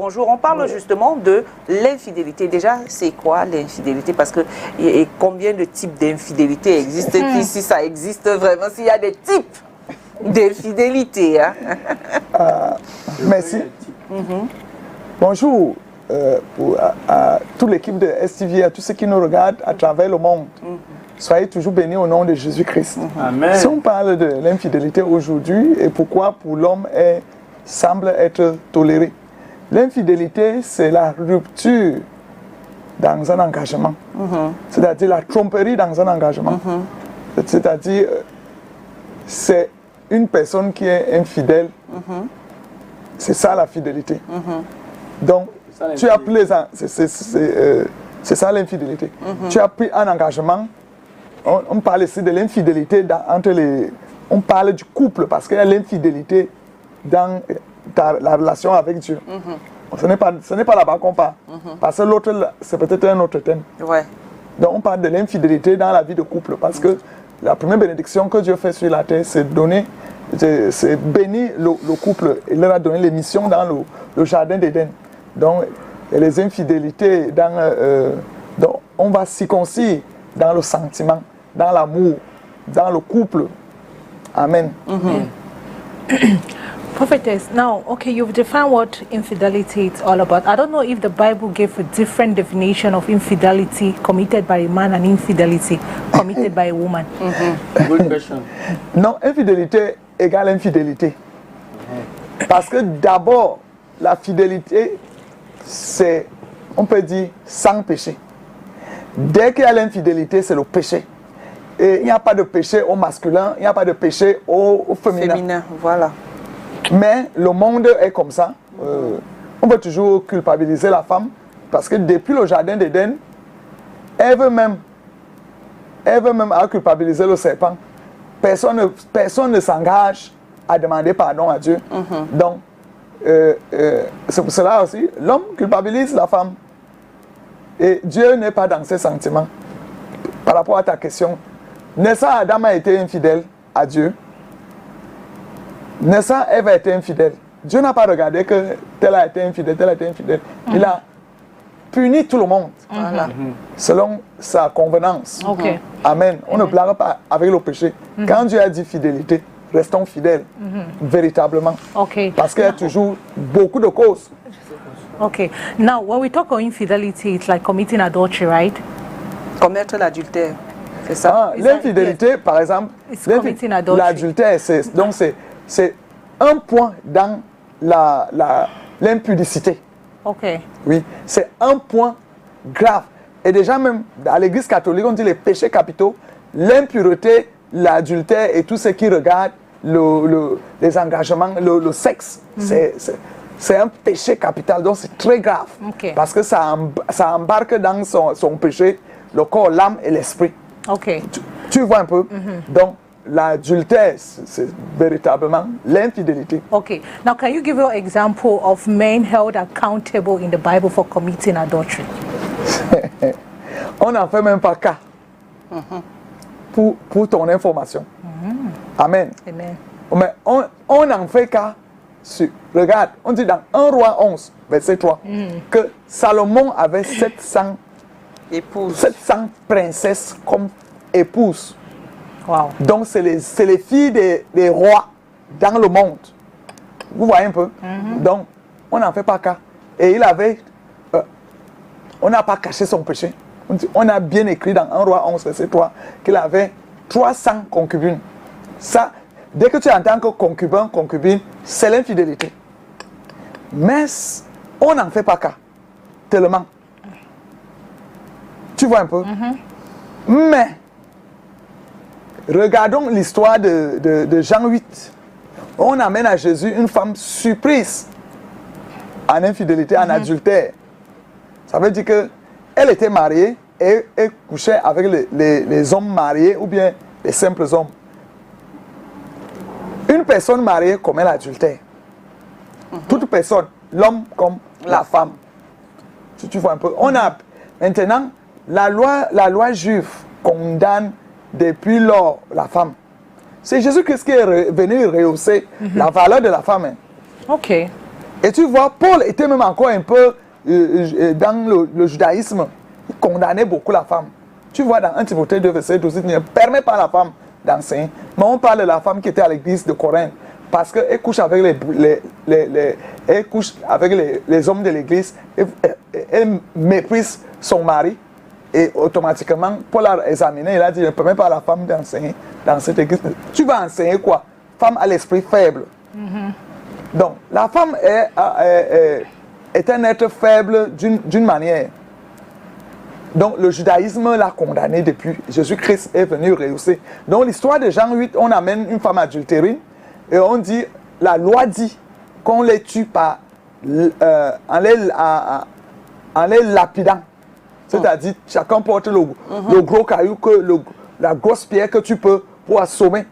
Bonjour, on parle justement de l'infidélité. Déjà, c'est quoi l'infidélité? Parce que combien de types d'infidélité existent? Et puis si ça existe vraiment, s'il y a des types d'infidélité. Hein? Merci. Bonjour à toute l'équipe de STV, à tous ceux qui nous regardent à travers le monde. Soyez toujours bénis au nom de Jésus-Christ. Amen. Si on parle de l'infidélité aujourd'hui et pourquoi pour l'homme semble être toléré. L'infidélité, c'est la rupture dans un engagement. C'est-à-dire la tromperie dans un engagement. C'est-à-dire, c'est une personne qui est infidèle. C'est ça la fidélité. Donc, tu as pris c'est ça l'infidélité. Tu as pris un engagement. On parle ici de l'infidélité entre les... On parle du couple parce qu'il y a l'infidélité dans la relation avec Dieu. Ce n'est pas là-bas qu'on parle. Parce que l'autre, c'est peut-être un autre thème. Ouais. Donc on parle de l'infidélité dans la vie de couple. Parce que la première bénédiction que Dieu fait sur la terre, c'est bénir le couple. Il leur a donné les missions dans le jardin d'Éden. Donc les infidélités, donc on va circoncire dans le sentiment, dans l'amour, dans le couple. Amen. Prophetess, now, okay, you've defined what infidelity is all about. I don't know if the Bible gave a different definition of infidelity committed by a man and infidelity committed by a woman. Good question. Non, infidélité égale infidélité. Parce que d'abord, la fidélité, c'est, on peut dire, sans péché. Dès qu'il y a l'infidélité, c'est le péché. Et il n'y a pas de péché au masculin, il n'y a pas de péché au féminin. Féminin, voilà. Mais le monde est comme ça. On peut toujours culpabiliser la femme parce que depuis le jardin d'Éden, elle veut même à culpabiliser le serpent. Personne ne s'engage à demander pardon à Dieu. Donc, c'est pour cela aussi, l'homme culpabilise la femme. Et Dieu n'est pas dans ses sentiments. Par rapport à ta question, n'est-ce pas Adam a été infidèle à Dieu? N'est-ce pas Ève a été infidèle? Dieu n'a pas regardé que tel a été infidèle, tel a été infidèle. Il a puni tout le monde selon sa convenance. Amen. On ne blague pas avec le péché. Quand Dieu a dit fidélité, restons fidèles, véritablement. Parce qu'il y a toujours beaucoup de causes. Okay. Now, when we talk of infidelity, it's like committing adultery, right? Commettre l'adultère, c'est ça? L'infidélité, par exemple, l'adultère, c'est un point dans l'impudicité. Oui, c'est un point grave. Et déjà même, à l'église catholique, on dit les péchés capitaux, l'impureté, l'adultère et tout ce qui regarde les engagements, le sexe. C'est un péché capital, donc c'est très grave. Parce que ça embarque dans son péché le corps, l'âme et l'esprit. Tu vois un peu? Donc, l'adultère, c'est véritablement l'infidélité. Okay. Now, can you give an example of men held accountable in the Bible for committing adultery? On n'en fait même pas cas. Pour ton information. Amen. Mais on en fait cas. Regarde, on dit dans 1 Roi 11, verset 3, que Salomon avait 700 princesses comme épouses. Donc, c'est les filles des rois dans le monde. Vous voyez un peu? Donc, on n'en fait pas cas. Et il avait... on n'a pas caché son péché. On a bien écrit dans 1 Roi 11, verset 3, qu'il avait 300 concubines. Ça, dès que tu entends que concubine, c'est l'infidélité. Mais on n'en fait pas cas. Tellement. Tu vois un peu? Mais... regardons l'histoire de Jean 8. On amène à Jésus une femme surprise en infidélité, en adultère. Ça veut dire qu'elle était mariée et couchait avec les hommes mariés ou bien les simples hommes. Une personne mariée commet l'adultère. Toute personne, l'homme comme la femme. Tu vois un peu. On a maintenant la loi juive condamne depuis lors la femme. C'est Jésus-Christ qui est venu rehausser la valeur de la femme. Et tu vois, Paul était même encore un peu dans le judaïsme, il condamnait beaucoup la femme. Tu vois, dans 1 Timothée 2, verset 12, il ne permet pas à la femme d'enseigner. Mais on parle de la femme qui était à l'église de Corinthe, parce qu'elle couche avec elle couche avec les hommes de l'église, elle méprise son mari, et automatiquement, Paul a examiné, il a dit, je ne permets pas à la femme d'enseigner dans cette église. Tu vas enseigner quoi? Femme à l'esprit faible. Donc, la femme est un être faible d'une manière. Donc, le judaïsme l'a condamné depuis. Jésus-Christ est venu rehausser. Donc, l'histoire de Jean 8, on amène une femme adultérine et on dit, la loi dit qu'on les tue en les lapidant. C'est-à-dire, chacun porte le gros caillou, la grosse pierre que tu peux pour assommer.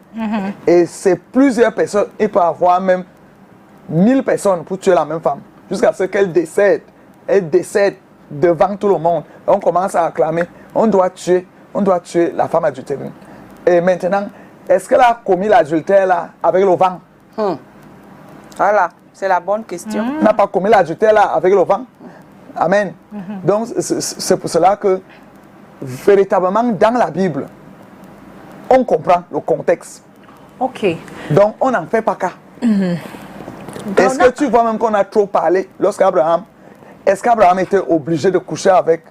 Et c'est plusieurs personnes, il peut y avoir même 1000 personnes pour tuer la même femme, jusqu'à ce qu'elle décède. Elle décède devant tout le monde. On commence à acclamer, on doit tuer la femme adultérine. Et maintenant, est-ce qu'elle a commis l'adultère là avec le vent? Voilà, c'est la bonne question. Elle n'a pas commis l'adultère là avec le vent? Amen. Donc, c'est pour cela que, véritablement, dans la Bible, on comprend le contexte. Ok. Donc, on n'en fait pas cas. Est-ce que tu vois même qu'on a trop parlé lorsqu'Abraham, est-ce qu'Abraham était obligé de coucher avec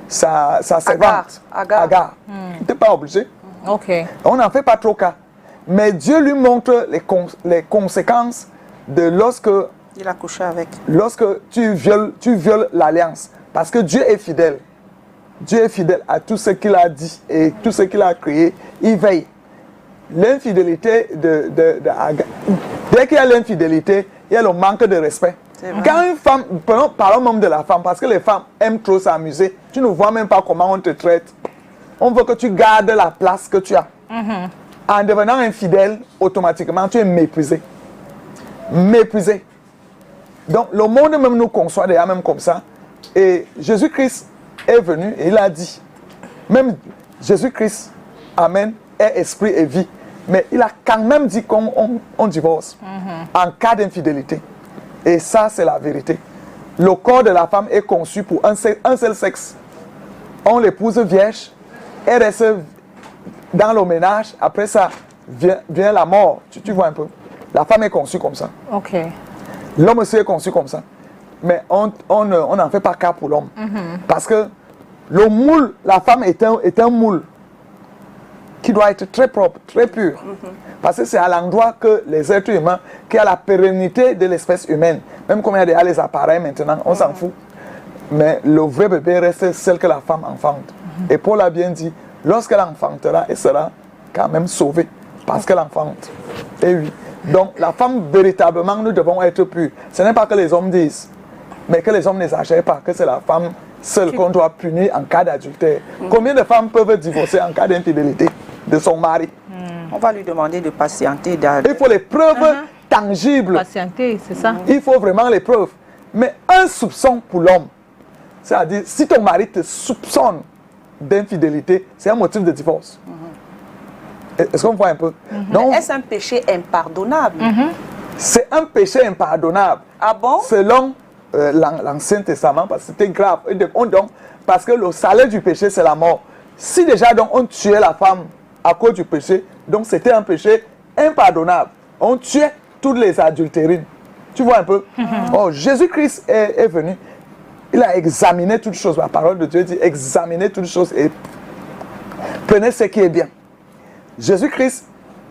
sa servante Agar? Il n'était pas obligé. Ok. On n'en fait pas trop cas. Mais Dieu lui montre les conséquences de lorsque il a couché avec. Lorsque tu violes l'alliance. Parce que Dieu est fidèle. Dieu est fidèle à tout ce qu'il a dit et tout ce qu'il a créé. Il veille. L'infidélité dès qu'il y a l'infidélité, il y a le manque de respect. Quand une femme, parlons même de la femme, parce que les femmes aiment trop s'amuser, tu ne vois même pas comment on te traite. On veut que tu gardes la place que tu as. En devenant infidèle, automatiquement, tu es méprisé. Méprisé. Donc, le monde même nous conçoit déjà même comme ça. Et Jésus-Christ est venu et il a dit, même Jésus-Christ, Amen, est esprit et vie. Mais il a quand même dit qu'on divorce en cas d'infidélité. Et ça, c'est la vérité. Le corps de la femme est conçu pour un seul sexe. On l'épouse vierge, elle reste dans le ménage, après ça vient la mort. Tu vois un peu. La femme est conçue comme ça. Ok. L'homme aussi est conçu comme ça. Mais on n'en fait pas cas pour l'homme. Parce que le moule, la femme est un moule qui doit être très propre, très pur. Parce que c'est à l'endroit que les êtres humains, qui a la pérennité de l'espèce humaine. Même comme il y a déjà les appareils maintenant, on s'en fout. Mais le vrai bébé reste celle que la femme enfante. Et Paul a bien dit, lorsqu'elle enfantera, elle sera quand même sauvée. Parce qu'elle enfante. Et oui. Donc la femme, véritablement, nous devons être purs. Ce n'est pas que les hommes disent, mais que les hommes n'exagèrent pas, que c'est la femme seule qu'on doit punir en cas d'adultère. Combien de femmes peuvent divorcer en cas d'infidélité de son mari? On va lui demander de patienter. Il faut les preuves tangibles. Patienter, c'est ça. Il faut vraiment les preuves. Mais un soupçon pour l'homme, c'est-à-dire si ton mari te soupçonne d'infidélité, c'est un motif de divorce. Est-ce qu'on voit un peu? Donc, est-ce un péché impardonnable? C'est un péché impardonnable. Ah bon? Selon l'Ancien Testament, parce que c'était grave. Donc, parce que le salaire du péché, c'est la mort. Si déjà donc, on tuait la femme à cause du péché, donc c'était un péché impardonnable. On tuait toutes les adultérines. Tu vois un peu? Oh, Jésus-Christ est venu. Il a examiné toutes choses. La parole de Dieu dit examinez toutes choses et prenez ce qui est bien. Jésus-Christ,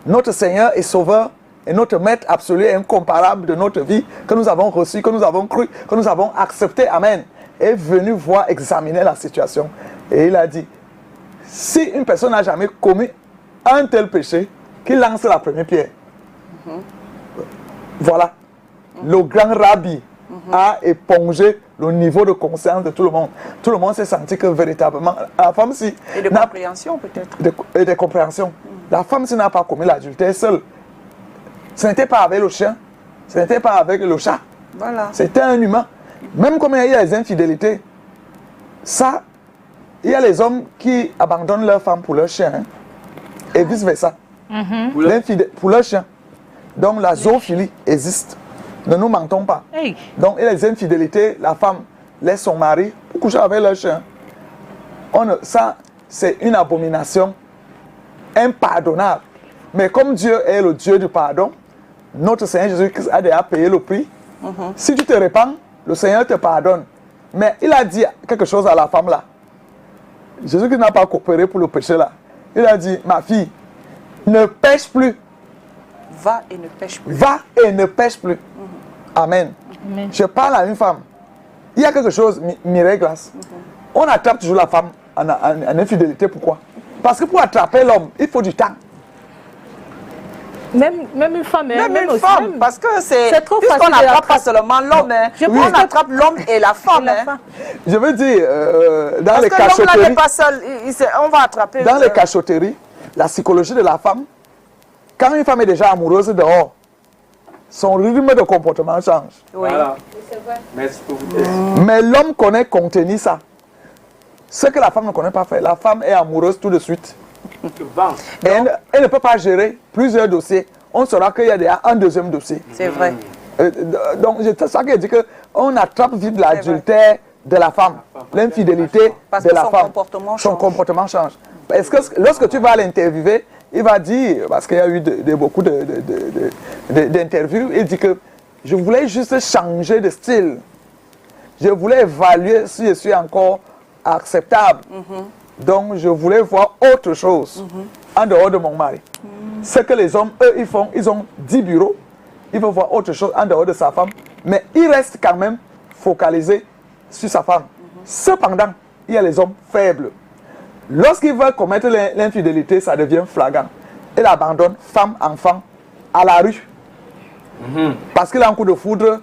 notre Seigneur et Sauveur, et notre Maître absolu et incomparable de notre vie, que nous avons reçu, que nous avons cru, que nous avons accepté, Amen, est venu voir, examiner la situation. Et il a dit, si une personne n'a jamais commis un tel péché, qu'il lance la première pierre. Voilà. Le grand rabbi a épongé le niveau de conscience de tout le monde. Tout le monde s'est senti que véritablement, la femme si... Et de compréhension peut-être. Et de compréhension. La femme si n'a pas commis l'adultère seule. Ce n'était pas avec le chien, ce n'était pas avec le chat. Voilà. C'était un humain. Même comme il y a les infidélités, ça, il y a les hommes qui abandonnent leur femme pour leur chien. Et vice-versa. Pour leur chien. Donc la zoophilie existe. Ne nous mentons pas. Hey. Donc, et les infidélités, la femme laisse son mari pour coucher avec le chien. Ça, c'est une abomination impardonnable. Mais comme Dieu est le Dieu du pardon, notre Seigneur Jésus-Christ a déjà payé le prix. Si tu te répands, le Seigneur te pardonne. Mais il a dit quelque chose à la femme là. Jésus-Christ n'a pas coopéré pour le péché là. Il a dit, ma fille, ne pêche plus. Va et ne pêche plus. Va et ne pêche plus. Amen. Amen. Je parle à une femme. Il y a quelque chose, Mireille Glace. On attrape toujours la femme en infidélité. Pourquoi? Parce que pour attraper l'homme, il faut du temps. Même une femme. Même une aussi, femme, même. parce que c'est trop puisqu'on facile de n'attrape pas seulement l'homme, hein. On attrape l'homme et la femme. La hein. femme. Je veux dire, dans Parce les que l'homme là cachotteries, n'est pas seul, on va attraper. dans les cachotteries, la psychologie de la femme, quand une femme est déjà amoureuse dehors, son rythme de comportement change. Oui. Voilà. Merci pour vous dire. Mais l'homme connaît contenir ça. Ce que la femme ne connaît pas faire. La femme est amoureuse tout de suite. Bon. Et elle ne peut pas gérer plusieurs dossiers. On saura qu'il y a déjà un deuxième dossier. C'est vrai. Donc, c'est ça qui dit qu'on attrape vite l'adultère de la femme, l'infidélité Parce de que la son femme. comportement Son change. comportement change. Est-ce que lorsque tu vas l'interviewer, il va dire, parce qu'il y a eu beaucoup d'interviews, il dit que je voulais juste changer de style. Je voulais évaluer si je suis encore acceptable. Donc, je voulais voir autre chose en dehors de mon mari. Ce que les hommes, eux, ils font, ils ont 10 bureaux. Ils veulent voir autre chose en dehors de sa femme. Mais ils restent quand même focalisés sur sa femme. Cependant, il y a les hommes faibles. Lorsqu'ils veulent commettre l'infidélité, ça devient flagrant. Il abandonne femme, enfant à la rue. Parce qu'il a un coup de foudre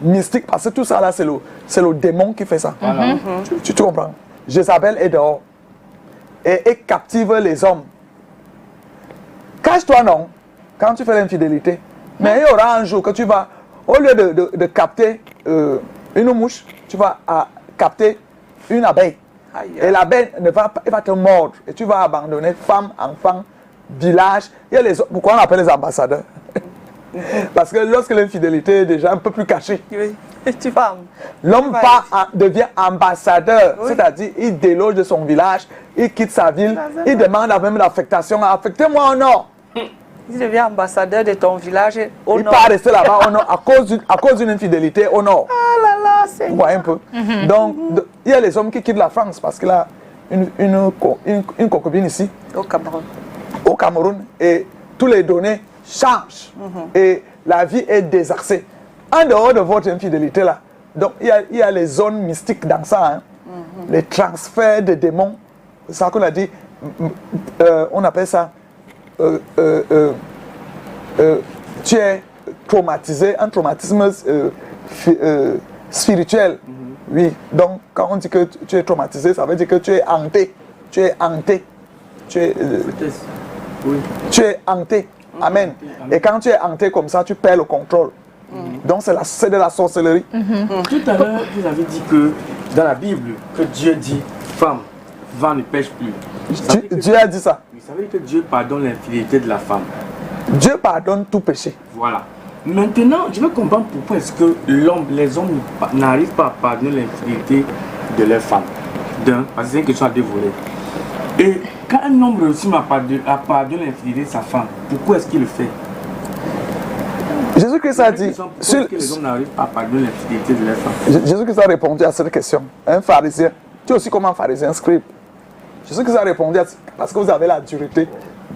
mystique. Parce que tout ça là, c'est le démon qui fait ça. Tu comprends? Jézabel est dehors. Et captive les hommes. Cache-toi non, quand tu fais l'infidélité. Mais il y aura un jour que tu vas, au lieu de capter une mouche, tu vas capter une abeille. Et l'abeille va te mordre. Et tu vas abandonner femme, enfant, village. Il y a pourquoi on appelle les ambassadeurs? Parce que lorsque l'infidélité est déjà un peu plus cachée, Tu vas. l'homme devient ambassadeur. C'est-à-dire, il déloge de son village, il quitte sa ville, il demande à même l'affectation. Affectez-moi au nord. Il devient ambassadeur de ton village au Il nord. part rester là-bas au nord à cause d'une infidélité au nord. Ah là là, c'est... Vous voyez un peu. Donc, il y a les hommes qui quittent la France parce qu'il a une concubine ici, Au Cameroun. au Cameroun, et tous les données changent. Et la vie est désarcée. En dehors de votre infidélité là, donc il y a les zones mystiques dans ça. Hein. Les transferts de démons. C'est ça qu'on a dit. On appelle ça. Tu es traumatisé, un traumatisme spirituel. Oui, donc quand on dit que tu es traumatisé, ça veut dire que tu es hanté. Tu es hanté. Tu es hanté. Amen. Et quand tu es hanté comme ça, tu perds le contrôle. Donc c'est de la sorcellerie. Tout à l'heure, vous avez dit que dans la Bible, que Dieu dit femme, va ne pêche plus. Dieu a dit ça. Ça veut dire que Dieu pardonne l'infidélité de la femme. Dieu pardonne tout péché. Voilà. Maintenant, je veux comprendre pourquoi est-ce que les hommes n'arrivent pas à pardonner l'infidélité de leur femme. Parce que c'est une question à dévorer. Et quand un homme réussit à pardonner l'infidélité de sa femme, pourquoi est-ce qu'il le fait? Jésus-Christ a dit. Pourquoi est-ce que les hommes n'arrivent pas à pardonner l'infidélité de leur femme? Jésus-Christ a répondu à cette question. Un pharisien. Tu es aussi comme un pharisien scribe. Jésus-Christ a répondu parce que vous avez la dureté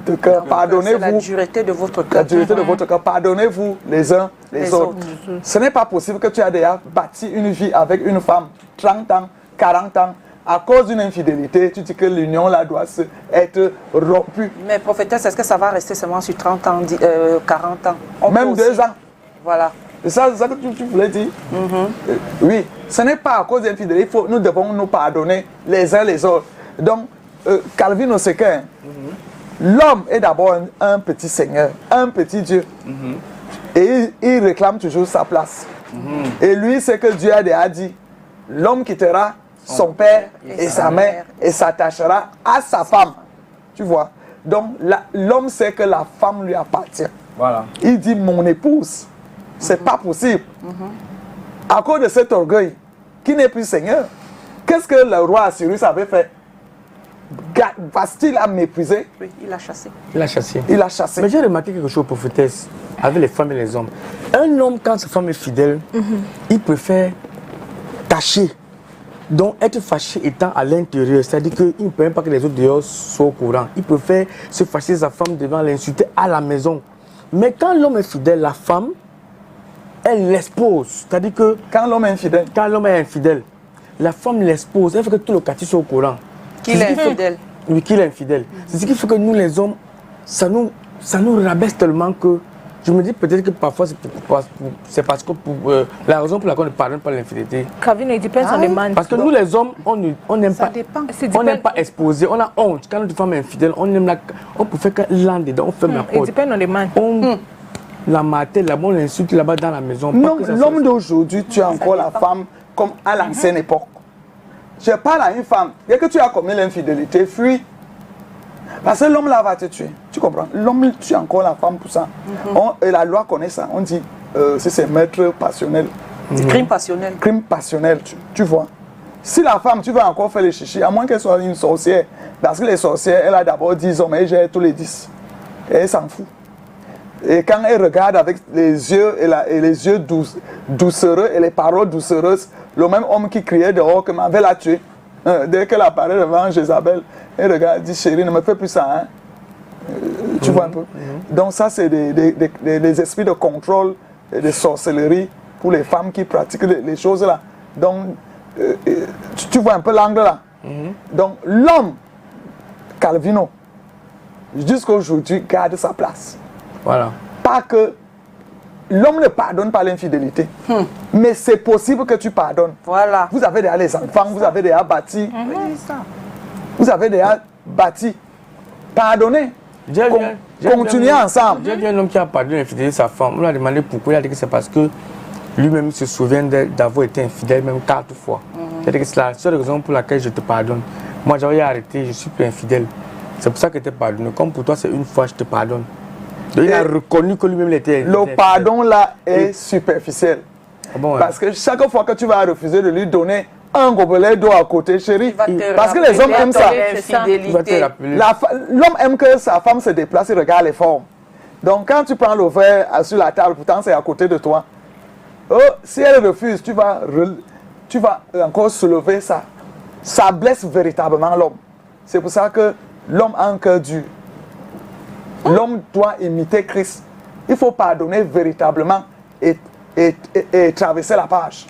de cœur. Pardonnez-vous. C'est la dureté de votre cœur. La dureté de votre cœur. Pardonnez-vous les uns les autres. Ce n'est pas possible que tu aies déjà bâti une vie avec une femme, 30 ans, 40 ans. À cause d'une infidélité, tu dis que l'union là doit être rompue. Mais prophétesse, est-ce que ça va rester seulement sur 30 ans, 40 ans? Même 2 ans. Voilà. C'est ça que tu voulais dire? Oui, ce n'est pas à cause d'infidélité. Nous devons nous pardonner les uns les autres. Donc, Calvin Osequin, l'homme est d'abord un petit seigneur, un petit Dieu. Et il réclame toujours sa place. Et lui, c'est que Dieu a déjà dit, l'homme quittera son père et sa mère et s'attachera à sa femme. Tu vois? Donc, l'homme sait que la femme lui appartient. Voilà. Il dit mon épouse, c'est pas possible. À cause de cet orgueil, qui n'est plus Seigneur, qu'est-ce que le roi Assyrus avait fait? Va-t-il à mépriser? Oui, il a chassé. Il a chassé. Il a chassé. Mais j'ai remarqué quelque chose, prophétesse, avec les femmes et les hommes. Un homme, quand sa femme est fidèle, il préfère cacher. Donc, être fâché étant à l'intérieur, c'est-à-dire qu'il ne peut même pas que les autres dehors soient au courant. Il préfère se fâcher sa femme devant l'insulter à la maison. Mais quand l'homme est fidèle, la femme, elle l'expose. C'est-à-dire que Quand l'homme est infidèle, quand l'homme est infidèle, la femme l'expose. Elle fait que tout le quartier soit au courant. Qu'il est infidèle. Oui, qu'il est infidèle. C'est ce qui fait que nous, les hommes, ça nous rabaisse tellement que je me dis peut-être que parfois c'est parce que la raison pour laquelle on ne pardonne pas l'infidélité. Kevin, it depends on the man. Parce que nous, les hommes, on n'aime pas. On n'aime pas exposer, on a honte. Quand notre femme est infidèle, on peut faire qu'un land dedans, on ferme la It porte. depends on the man. On la mater là-bas, on l'insulte là-bas dans la maison. non, l'homme d'aujourd'hui, tu as encore la femme comme à l'ancienne époque. Je parle à une femme, dès que tu as commis l'infidélité, fuis. Parce que l'homme là va te tuer. Tu comprends? L'homme tue encore la femme pour ça. Et la loi connaît ça. On dit, c'est meurtre passionnel. Crime passionnel. Crime passionnel, tu vois. Si la femme, tu vas encore faire les chichis, à moins qu'elle soit une sorcière. Parce que les sorcières, elle a d'abord 10 hommes, elle gère tous les 10. Et elle s'en fout. Et quand elle regarde avec les yeux et les yeux doucereux et les paroles doucereuses, le même homme qui criait dehors que m'avait la tué, dès qu'elle apparaît devant Jézabel, elle regarde, dit chérie, ne me fais plus ça, hein. Tu vois un peu. Donc ça, c'est des esprits de contrôle et de sorcellerie pour les femmes qui pratiquent les choses là. Donc, tu vois un peu l'angle là. Donc, l'homme, Calvino, jusqu'à aujourd'hui, garde sa place. Voilà. Pas que l'homme ne pardonne pas l'infidélité, mais c'est possible que tu pardonnes. Voilà. Vous avez déjà les enfants, vous avez déjà bâti. Vous avez déjà bâti. Pardonnez. Continuez ensemble. J'ai vu un homme qui a pardonné l'infidélité de sa femme. On lui a demandé pourquoi. Il a dit que c'est parce que lui-même se souvient d'avoir été infidèle même 4 fois. Il a dit que c'est la seule raison pour laquelle je te pardonne. Moi, j'avais arrêté, je suis plus infidèle. C'est pour ça que tu es pardonné. Comme pour toi, c'est une fois, je te pardonne. Donc, il a reconnu que lui-même était infidèle. Le pardon là est superficiel. Ah bon, ouais. Parce que chaque fois que tu vas refuser de lui donner un gobelet d'eau à côté, chérie, te parce que les hommes aiment ça. Il va te rappeler. L'homme aime que sa femme se déplace et regarde les formes. Donc quand tu prends le verre sur la table, pourtant c'est à côté de toi. Oh, si elle refuse, tu vas encore soulever ça. Ça blesse véritablement l'homme. C'est pour ça que l'homme a un cœur dur. L'homme doit imiter Christ. Il faut pardonner véritablement et traverser la page.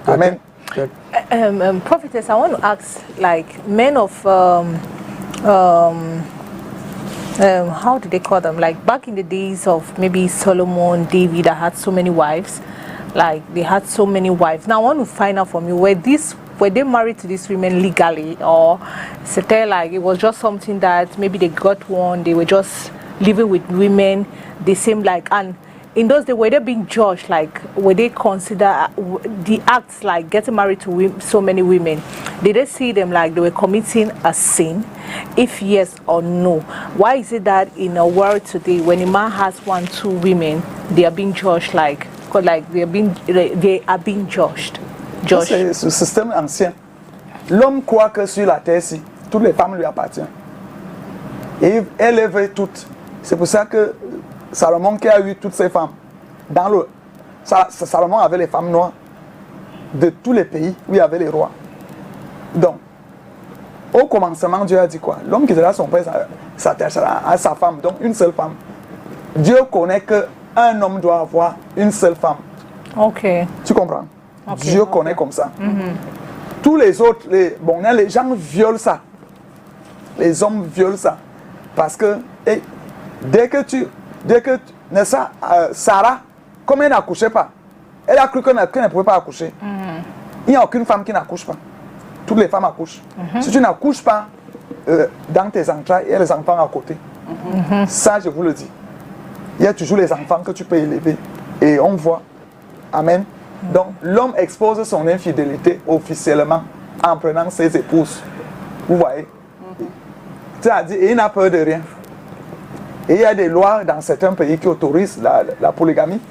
Amen. Prophetess, I want to ask, like, men of how do they call them? Like back in the days of maybe Solomon, David, that had so many wives. Like they had so many wives. Now I want to find out from you, were they married to these women legally, or c'était like it was just something that maybe they got one, they were just living with women, they seemed like, and in those days, were they being judged? Like, were they consider the acts like getting married to so many women? Did they see them like they were committing a sin? If yes or no, why is it that in a world today, when a man has 1, 2 women, they are being judged like they are being judged? C'est ce système ancien. L'homme croit que sur la terre-ci, toutes les femmes lui appartiennent. Et elle les veut toutes. C'est pour ça que Salomon qui a eu toutes ces femmes, Salomon avait les femmes noires de tous les pays où il y avait les rois. Donc, au commencement, Dieu a dit quoi? L'homme qui sera son père s'attachera à sa femme, donc une seule femme. Dieu connaît qu'un homme doit avoir une seule femme. Ok. Tu comprends? Okay. Dieu connaît comme ça. Tous les autres, les gens violent ça. Les hommes violent ça. Parce que dès que Sarah, comme elle n'accouchait pas, elle a cru qu'elle ne pouvait pas accoucher. Il n'y a aucune femme qui n'accouche pas. Toutes les femmes accouchent. Si tu n'accouches pas dans tes entrailles, il y a les enfants à côté. Ça, je vous le dis. Il y a toujours les enfants que tu peux élever. Et on voit. Amen. Donc, l'homme expose son infidélité officiellement en prenant ses épouses. Vous voyez? C'est-à-dire, il n'a peur de rien. Et il y a des lois dans certains pays qui autorisent la polygamie.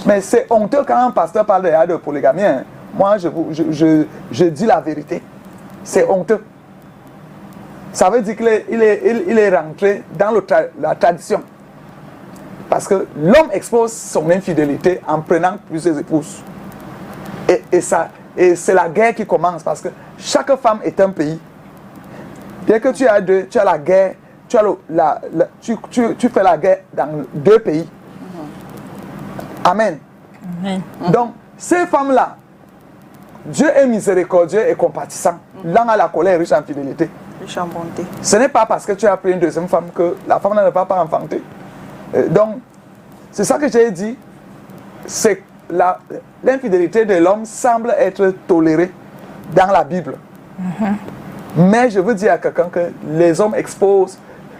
Mais c'est honteux quand un pasteur parle de polygamie. Hein. Moi, je dis la vérité. C'est honteux. Ça veut dire qu'il est rentré dans la tradition. Parce que l'homme expose son infidélité en prenant plusieurs épouses. Et c'est la guerre qui commence parce que chaque femme est un pays. Dès que tu as la guerre, tu fais la guerre dans 2 pays. Amen. Amen. Donc, ces femmes-là, Dieu est miséricordieux et compatissant. L'un a la colère riche en fidélité. Riche en bonté. Ce n'est pas parce que tu as pris une deuxième femme que la femme ne va pas enfanter. Donc, c'est ça que j'ai dit. C'est l'infidélité de l'homme semble être tolérée dans la Bible. Mais je veux dire à quelqu'un que les hommes exposent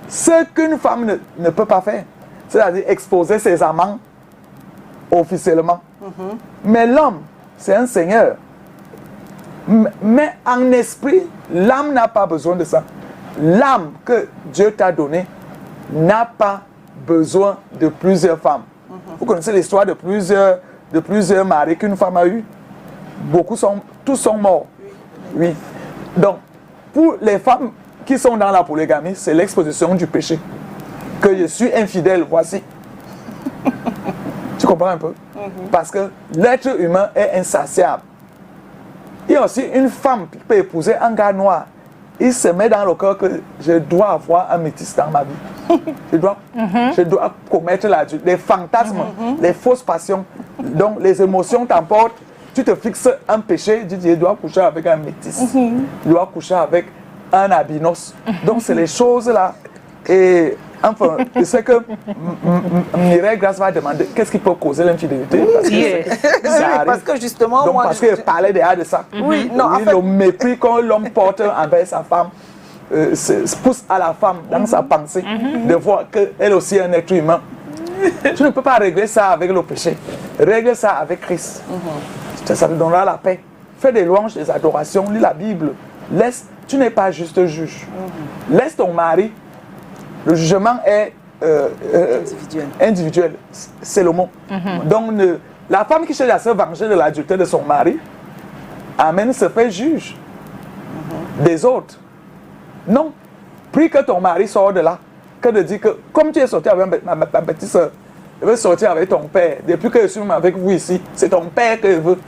ce qu'une femme ne peut pas faire. C'est-à-dire exposer ses amants officiellement. Mais l'homme, c'est un seigneur. Mais en esprit, l'âme n'a pas besoin de ça. L'âme que Dieu t'a donnée n'a pas besoin de plusieurs femmes. Vous connaissez l'histoire de plusieurs maris qu'une femme a eu. Tous sont morts. Oui. Donc, pour les femmes qui sont dans la polygamie, c'est l'exposition du péché. Que je suis infidèle, voici. Tu comprends un peu? Parce que l'être humain est insatiable. Il y a aussi une femme qui peut épouser un gars noir. Il se met dans le cœur que je dois avoir un métis dans ma vie. Je dois commettre les fantasmes, les fausses passions. Donc les émotions t'emportent. Tu te fixes un péché, tu dis je dois coucher avec un métis. Je dois coucher avec un albinos. Donc c'est les choses là. Et enfin, je sais que Mireille Grace va demander qu'est-ce qui peut causer l'infidélité. Parce que justement, donc, parce qu'elle parlait déjà de ça. Oui, non, en fait... Le mépris que l'homme porte envers sa femme pousse à la femme dans sa pensée de voir qu'elle aussi est un être humain. Tu ne peux pas régler ça avec le péché. Règle ça avec Christ. Ça te donnera la paix. Fais des louanges, des adorations, lis la Bible. Tu n'es pas juste juge. Laisse ton mari. Le jugement est individuel. C'est le mot. Donc, la femme qui cherche à se venger de l'adultère de son mari, amen, se fait juge des autres. Non. Prie que ton mari sorte de là. Que de dire que, comme tu es sorti avec ma petite soeur, je veux sortir avec ton père. Depuis que je suis avec vous ici, c'est ton père que je veux.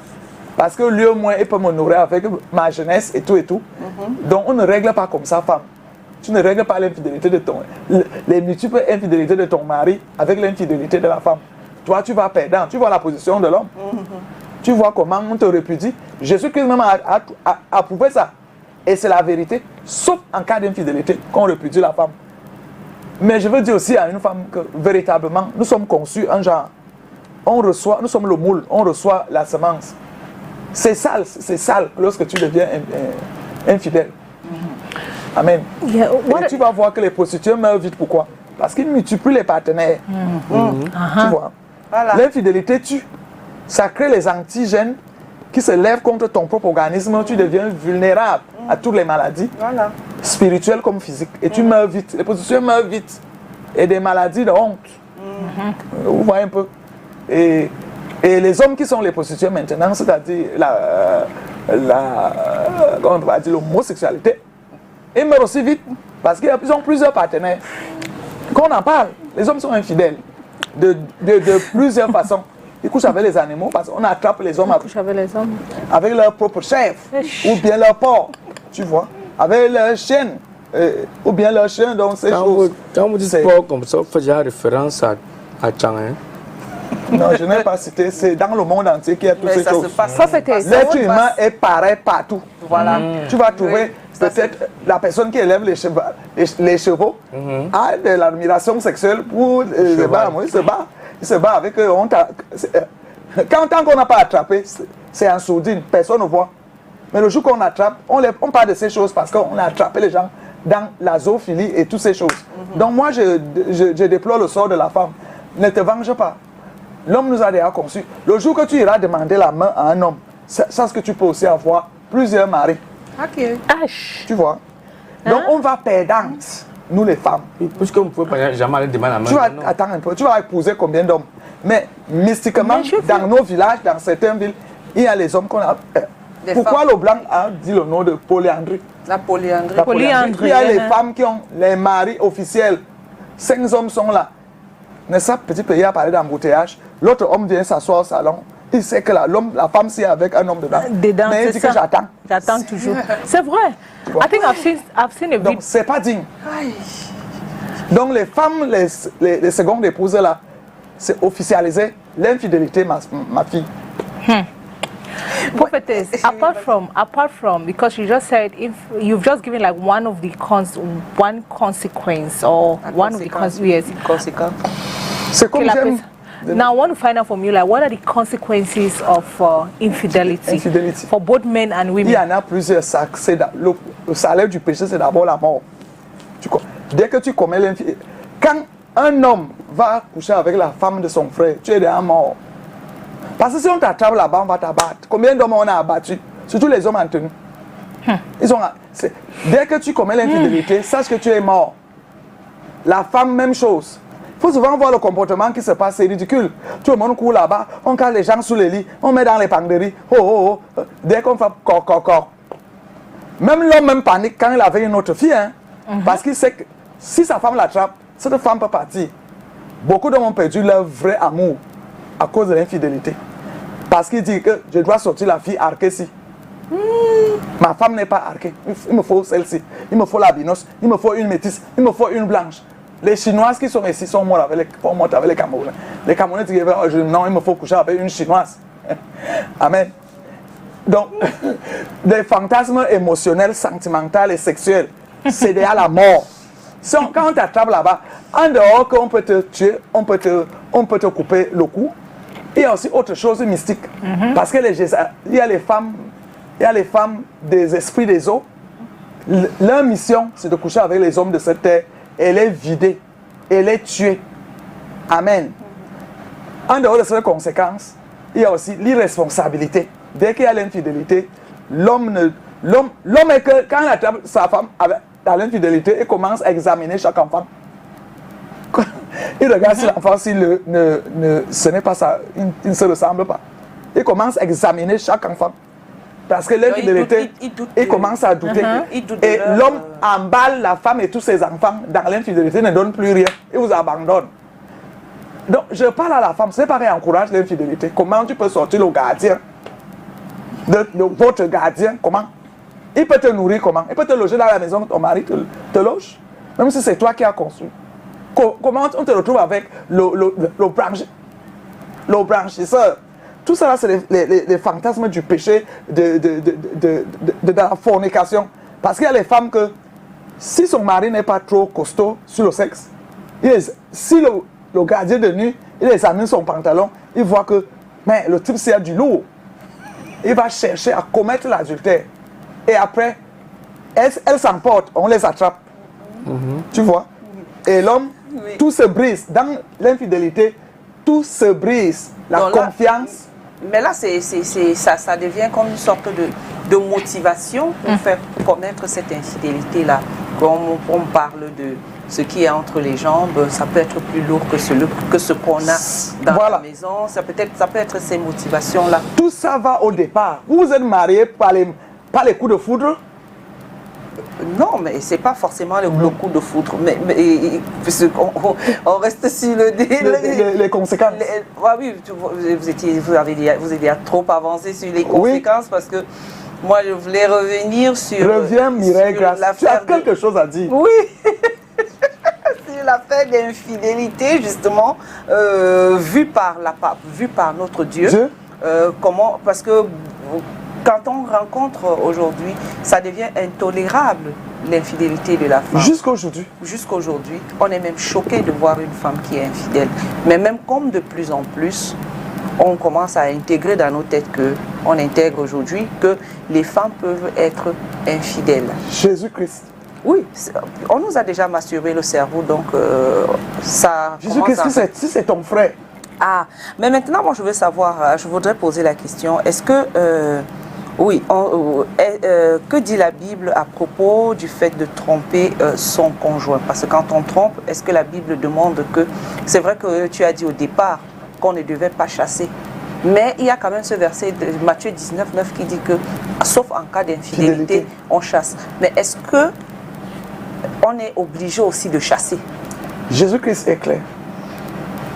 Parce que lui, au moins, il peut m'honorer avec ma jeunesse et tout et tout. Donc, on ne règle pas comme ça, femme. Tu ne règles pas l'infidélité de les multiples infidélités de ton mari avec l'infidélité de la femme. Toi, tu vas perdant. Tu vois la position de l'homme. Tu vois comment on te répudie. Jésus-Christ même a approuvé ça. Et c'est la vérité. Sauf en cas d'infidélité, qu'on répudie la femme. Mais je veux dire aussi à une femme que véritablement, nous sommes conçus un genre. Nous sommes le moule, on reçoit la semence. C'est sale lorsque tu deviens infidèle. Amen. Et tu vas voir que les prostituées meurent vite. Pourquoi? Parce qu'ils multiplient les partenaires. Tu vois? Voilà. L'infidélité tue. Ça crée les antigènes qui se lèvent contre ton propre organisme. Tu deviens vulnérable à toutes les maladies, spirituelles comme physiques. Et tu meurs vite. Les prostituées meurent vite. Et des maladies de honte. Vous voyez un peu. Et les hommes qui sont les prostituées maintenant, c'est-à-dire l'homosexualité, ils meurent aussi vite parce qu'ils ont plusieurs partenaires. Quand on en parle, les hommes sont infidèles de plusieurs façons. Ils couchent avec les animaux parce qu'on attrape les hommes avec leur propre chef ou bien leur porc, tu vois, avec leur chienne ou bien leur chien. Donc ces choses. Quand vous dites porc comme ça, vous faites référence à Tchang, hein? Non, je n'ai pas cité. C'est dans le monde entier qu'il y a toutes ces choses. L'être humain est pareil partout. Voilà. Tu vas trouver peut-être la personne qui élève les chevaux a de l'admiration sexuelle pour les bas. Il se bat avec eux. Tant qu'on n'a pas attrapé, c'est en sourdine. Personne ne voit. Mais le jour qu'on attrape, on parle de ces choses parce qu'on a attrapé les gens dans la zoophilie et toutes ces choses. Donc moi, je déplore le sort de la femme. Ne te venge pas. L'homme nous a déjà conçus. Le jour que tu iras demander la main à un homme, sache que tu peux aussi avoir plusieurs maris. Ok. Tu vois? Donc on va perdante. nous les femmes. Puisque vous ne pouvez pas jamais aller demander la main. Tu vas, attends un peu, tu vas épouser combien d'hommes? Mais mystiquement, dans nos villages, dans certaines villes, il y a les hommes qu'on a... Pourquoi le blanc a dit le nom de polyandrie? La polyandrie. La polyandrie. Il y a les femmes qui ont les maris officiels. 5 hommes sont là. N'est-ce pas, petit pays a parlé d'embouteillage. L'autre homme vient s'asseoir au salon. Il sait que la femme, c'est avec un homme dedans. Mais il dit que j'attends. J'attends toujours. C'est vrai. I think I've seen a video. Donc, c'est pas digne. Donc, les femmes, les secondes épouses là, c'est officialiser l'infidélité, ma fille. Prophetess, apart from, because you just said, if you've just given like one consequence or one of the conséquences. C'est comme j'aime. Now, I want to find out from you, like, what are the consequences of infidelity for both men and women? Il y en a plusieurs. Le salaire du péché, c'est d'abord la mort. Dès que tu commets l'infidélité, quand un homme va coucher avec la femme de son frère, tu es déjà mort. Parce que si on t'attrape là-bas, on va t'abattre. Combien d'hommes on a abattus? Surtout les hommes en tenue. Dès que tu commets l'infidélité, sache que tu es mort. La femme, même chose. Il faut souvent voir le comportement qui se passe, c'est ridicule. Tout le monde court là-bas, on casse les gens sous les lits, on met dans les penderies. Dès qu'on fait corps. Même l'homme même panique quand il avait une autre fille. Hein, parce qu'il sait que si sa femme l'attrape, cette femme peut partir. Beaucoup d'hommes ont perdu leur vrai amour à cause de l'infidélité. Parce qu'il dit que je dois sortir la fille arquée-ci. Ma femme n'est pas arquée. Il me faut celle-ci. Il me faut l'albinos. Il me faut une métisse. Il me faut une blanche. Les Chinoises qui sont ici sont mortes avec les Camerounais. Les Camerounais disent non, il me faut coucher avec une Chinoise. Amen. Donc, des fantasmes émotionnels, sentimentaux et sexuels, c'est déjà la mort. Quand on t'attrape là-bas, en dehors qu'on peut te tuer, on peut te couper le cou. Il y a aussi autre chose mystique. Parce que il y a les femmes des esprits des eaux. Leur mission, c'est de coucher avec les hommes de cette terre et les vider, et les tuer. Amen. En dehors de ces conséquences, il y a aussi l'irresponsabilité. Dès qu'il y a l'infidélité, l'homme est que quand il attrape sa femme dans l'infidélité, il commence à examiner chaque enfant. Il regarde si l'enfant, ce n'est pas ça, il ne se ressemble pas. Il commence à examiner chaque enfant. Parce que l'infidélité, il commence à douter. Et l'homme emballe la femme et tous ses enfants dans l'infidélité, ne donne plus rien. Il vous abandonne. Donc, je parle à la femme, c'est pareil, encourage l'infidélité. Comment tu peux sortir le gardien de votre gardien? Comment? Il peut te nourrir comment? Il peut te loger dans la maison que ton mari te loge? Même si c'est toi qui as construit. Comment on te retrouve avec le branchisseur? Tout ça, c'est les fantasmes du péché, de la fornication. Parce qu'il y a les femmes que, si son mari n'est pas trop costaud sur le sexe, si le gardien de nuit, il examine son pantalon, il voit que le type, c'est du lourd. Il va chercher à commettre l'adultère. Et après, elles s'emportent, on les attrape. Tu vois? Et l'homme, tout se brise. Dans l'infidélité, tout se brise. La confiance. Mais là, ça devient comme une sorte de motivation pour faire connaître cette infidélité-là. Quand on parle de ce qui est entre les jambes, ça peut être plus lourd que ce qu'on a dans la maison. Ça peut être ces motivations-là. Tout ça va au départ. Vous êtes mariés par les coups de foudre? Non, mais c'est pas forcément le coup de foudre. Mais on reste sur les conséquences. Oui, vous avez trop avancé sur les conséquences parce que moi je voulais revenir sur. Reviens, Mireille Grace. Tu as quelque chose à dire. Oui. Sur l'affaire d'infidélité, justement, vue par notre Dieu. Parce que quand on rencontre aujourd'hui, ça devient intolérable, l'infidélité de la femme. Jusqu'aujourd'hui. Jusqu'aujourd'hui, on est même choqué de voir une femme qui est infidèle. Mais même comme de plus en plus, on commence à intégrer dans nos têtes on intègre aujourd'hui que les femmes peuvent être infidèles. Jésus-Christ. Oui, on nous a déjà masturbé le cerveau, donc ça... Jésus-Christ, si c'est ton frère. Ah, mais maintenant, moi je veux savoir, je voudrais poser la question, est-ce que Oui, que dit la Bible à propos du fait de tromper son conjoint? Parce que quand on trompe, est-ce que la Bible demande que... C'est vrai que tu as dit au départ qu'on ne devait pas chasser. Mais il y a quand même ce verset de Matthieu 19, 9 qui dit que, sauf en cas d'infidélité, on chasse. Mais est-ce que on est obligé aussi de chasser? Jésus-Christ est clair.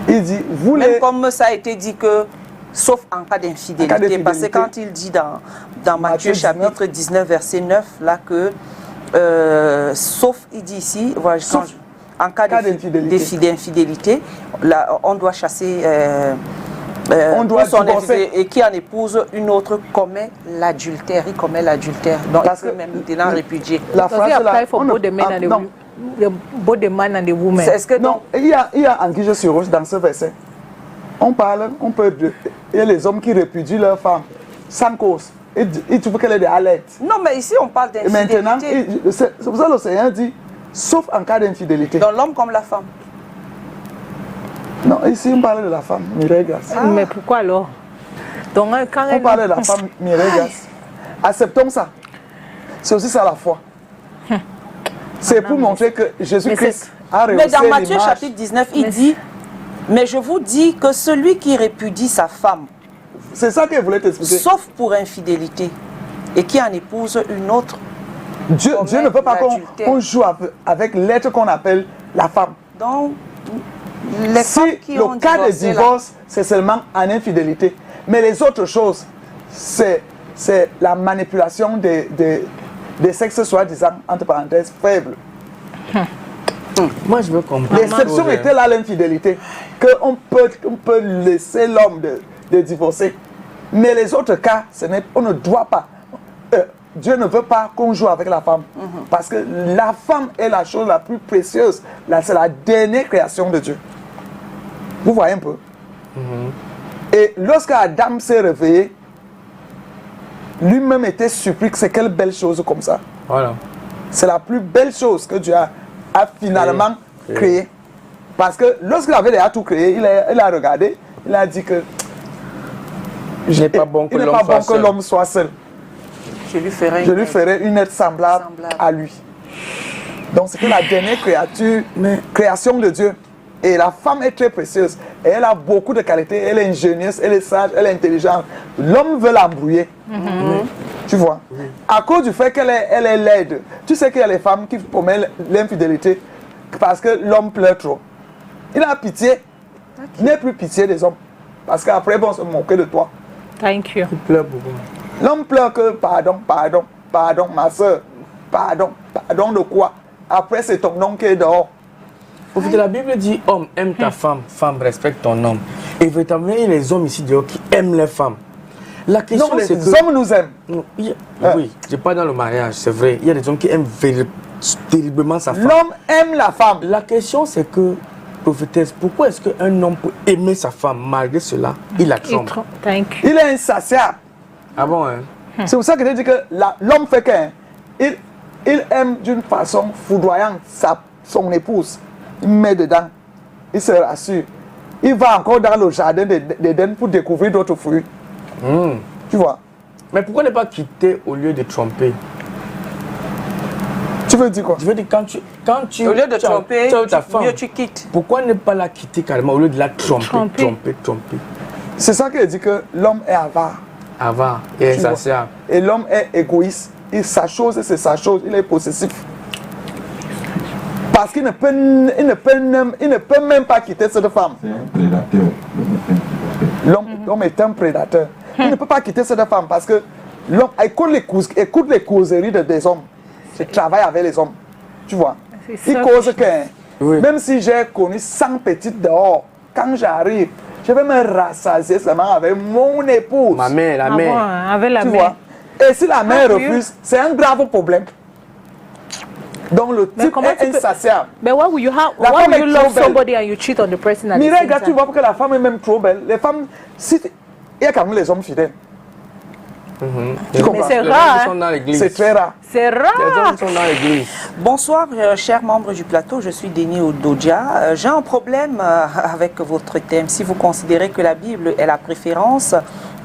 Il dit, vous Même les... comme ça a été dit que, sauf en cas d'infidélité, parce que quand il dit dans Matthieu chapitre 19, verset 9, là que, sauf, il dit ici, voilà, Sauf en cas d'infidélité, là, on doit chasser... on doit divorcer. Et qui en épouse une autre commet l'adultère. Il commet l'adultère. Donc, il peut même maintenant répudier. La phrase là... Both the man and the woman. Est-ce que non, il y a anguille sur roche dans ce verset. On il y a les hommes qui répudient leur femme sans cause. Et tu veux qu'elle ait des alertes. Non, mais ici on parle Et maintenant, d'infidélité. c'est pour ça que le Seigneur dit, sauf en cas d'infidélité. Dans l'homme comme la femme. Non, ici on parle de la femme, Mireille Grace. Mais pourquoi alors? Donc, quand On parle de la femme, Mireille Grace. Acceptons ça. C'est aussi ça la foi. C'est pour montrer que Jésus-Christ a rehaussé Mais dans Matthieu l'image. chapitre 19, il dit, mais je vous dis que celui qui répudie sa femme, C'est ça qu'il voulait t'expliquer. sauf pour infidélité, et qui en épouse une autre, Dieu ne veut pas l'adultère. qu'on joue avec l'être qu'on appelle la femme. donc les femmes Si qui ont le cas de divorcé, là, divorce, c'est seulement en infidélité. Mais les autres choses, c'est la manipulation des sexes soi-disant, entre parenthèses, faibles. Moi, je veux comprendre. L'exception était là l'infidélité. Qu'on peut laisser l'homme de divorcer. Mais les autres cas, on ne doit pas. Dieu ne veut pas qu'on joue avec la femme. Parce que la femme est la chose la plus précieuse. C'est la dernière création de Dieu. Vous voyez un peu. Et lorsque Adam s'est réveillé, lui-même était surpris que c'est quelle belle chose comme ça. Voilà. C'est la plus belle chose que Dieu a finalement créée. Parce que lorsqu'il avait déjà tout créé, il a regardé, il a dit que il n'est pas bon que l'homme soit seul. je lui ferai une aide semblable à lui. Donc c'est que la dernière création de Dieu. Et la femme est très précieuse. Et elle a beaucoup de qualités. Elle est ingénieuse, elle est sage, elle est intelligente. L'homme veut l'embrouiller. Tu vois. À cause du fait qu'elle est laide. Tu sais qu'il y a les femmes qui commettent l'infidélité parce que l'homme pleure trop. Il a pitié. Il n'a plus pitié des hommes. Parce qu'après, ils vont se moquer de toi. Thank you. Il pleure beaucoup. L'homme pleure que pardon, ma soeur. Pardon de quoi? Après, c'est ton nom qui est dehors. Au fait, la Bible dit homme, aime ta femme, femme, respecte ton homme. Et véritablement, il y a les hommes ici dehors qui aiment les femmes. La question, Non, c'est les que... hommes nous aiment. Oui, je parle dans le mariage, c'est vrai. Il y a des hommes qui aiment terriblement sa femme. L'homme aime la femme. La question, c'est que, prophétesse, pourquoi est-ce qu'un homme peut aimer sa femme, malgré cela, il la trompe? Thank you. Il est insatiable. Ah bon, hein? C'est pour ça que je dis que l'homme fait qu'il aime d'une façon foudroyante son épouse. Il met dedans, il se rassure. Il va encore dans le jardin d'Éden pour découvrir d'autres fruits. Tu vois? Mais pourquoi ne pas quitter au lieu de tromper? Tu veux dire quoi? Je veux dire, quand tu Au lieu de tromper, ta femme, mieux tu quittes. pourquoi ne pas la quitter carrément au lieu de la tromper? C'est ça qu'il dit que l'homme est avare. Avare et Tu vois? insatiable. Et l'homme est égoïste. Sa chose, c'est sa chose. Il est possessif. Parce qu'il ne peut même pas quitter cette femme. C'est un prédateur. L'homme est un prédateur. Il ne peut pas quitter cette femme parce que l'homme écoute les causeries des hommes. Je travaille avec les hommes. Tu vois? C'est Il ça. cause que, Oui. même si j'ai connu 100 petites dehors, quand j'arrive, je vais me rassasier seulement avec mon épouse. Ma mère, la mère. Avec la Tu mère. vois? Et si la mère refuse, c'est un grave problème. Donc le type est insatiable. But why would you La why femme would you est love trop belle. somebody and you cheat on the person at the Mireille, same regarde, tu time? vois pourquoi la femme est même trop belle. Les femmes, il y a quand même les hommes fidèles. Tu comprends? c'est Les rare, hommes qui hein. sont dans l'église. C'est très rare. C'est Les rare. hommes qui sont dans l'église. Bonsoir, chers membres du plateau, je suis Denis Ododia. J'ai un problème avec votre thème. Si vous considérez que la Bible est la préférence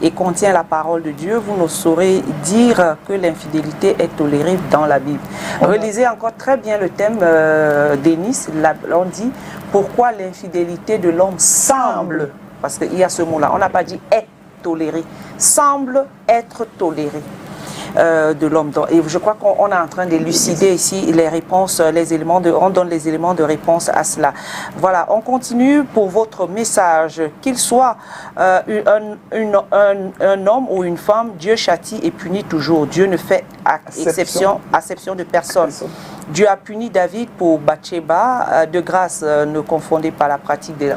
et contient la parole de Dieu, vous ne saurez dire que l'infidélité est tolérée dans la Bible. Relisez encore très bien le thème d'Énis. On dit pourquoi l'infidélité de l'homme semble, parce qu'il y a ce mot-là, on n'a pas dit est toléré, semble être toléré. De l'homme. Et je crois qu'on est en train d'élucider ici les réponses, on donne les éléments de réponse à cela. Voilà, on continue pour votre message. Qu'il soit un homme ou une femme, Dieu châtie et punit toujours. Dieu ne fait exception de personne. Dieu a puni David pour Bathsheba. De grâce, ne confondez pas la pratique de